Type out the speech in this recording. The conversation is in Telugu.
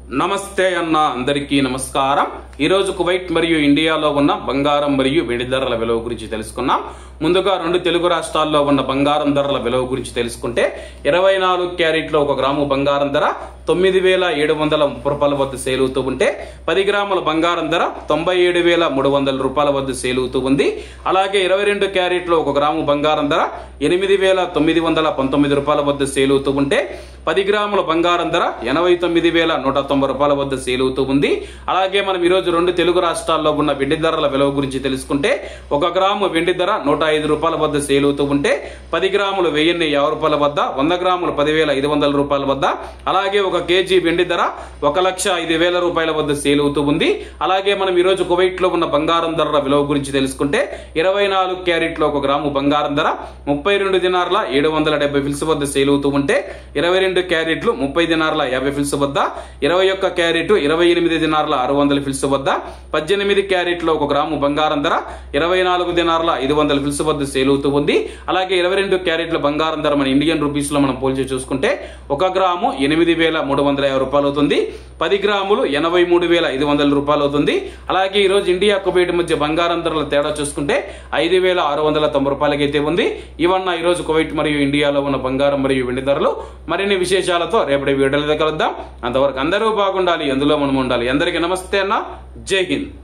నమస్తే అన్న అందరికీ నమస్కారం। ఈ రోజు కువైట్ మరియు ఇండియాలో ఉన్న బంగారం మరియు వెండి ధరల విలువ గురించి తెలుసుకున్నాం। ముందుగా రెండు తెలుగు రాష్ట్రాల్లో ఉన్న బంగారం ధరల విలువ గురించి తెలుసుకుంటే 24 క్యారెట్ల 1 గ్రాము బంగారం ధర 9730 రూపాయల వద్ద సేల్ అవుతూ ఉంటే 10 గ్రాముల బంగారం ధర 97300 రూపాయల వద్ద సేల్ అవుతూ ఉంది। అలాగే 22 క్యారెట్ల 1 గ్రాము బంగారం ధర 8919 రూపాయల వద్ద సేల్ అవుతూ ఉంటే 10 గ్రాముల బంగారం ధర 89190 రూపాయల వద్ద సేల్ అవుతూ ఉంది। అలాగే మనం ఈ రోజు రెండు తెలుగు రాష్ట్రాల్లో ఉన్న వెండి ధరల విలువ గురించి తెలుసుకుంటే 1 గ్రాము వెండి ధర 105 రూపాయల వద్ద సేల్ అవుతూ ఉంటే 10 గ్రాములు 1050 రూపాయల వద్ద 100 గ్రాములు 10500 రూపాయల వద్ద అలాగే 1 కేజీ వెండి ధర 1,05,000 రూపాయల వద్ద సేల్ అవుతూ ఉంది। అలాగే మనం ఈ రోజు కువైట్ లో ఉన్న బంగారం ధరల విలువ గురించి తెలుసుకుంటే 24 క్యారెట్ల 1 గ్రాము బంగారం ధర 32 దినార్ల 770 ఫిల్స్ వద్ద సేల్ అవుతూ ఉంటే 22 క్యారెట్లు 30 దినార్ల 50 ఫిల్స్ వద్ద 21 క్యారెట్ 28 దినార్ల 600 ఫిల్స్ వద్ద 18 క్యారెట్ల 1 గ్రాము బంగారం ధర 24 దినార్ల 500 ఫిల్స్ వద్ద సేల్ అవుతూ ఉంది। అలాగే 22 క్యారెట్ల బంగారం ధర మన ఇండియన్ రూపీస్ లో మనం పోల్చి చూసుకుంటే 1 గ్రాము 8350 రూపాయలు అవుతుంది। 10 గ్రాములు 83500 రూపాయలు అవుతుంది। అలాగే ఈ రోజు ఇండియా కువైట్ మధ్య బంగారం ధరల తేడా చూసుకుంటే 5690 రూపాయలకైతే ఉంది। ఇవన్న ఈ రోజు కువైట్ మరియు ఇండియాలో ఉన్న బంగారం మరియు వెండి ధరలు। మరిన్ని విశేషాలతో రేపటి వీడియోలో కలుద్దాం। అంతవరకు అందరూ బాగుండాలి, అందులో మనం ఉండాలి। అందరికీ నమస్తే అన్న, జై హింద్।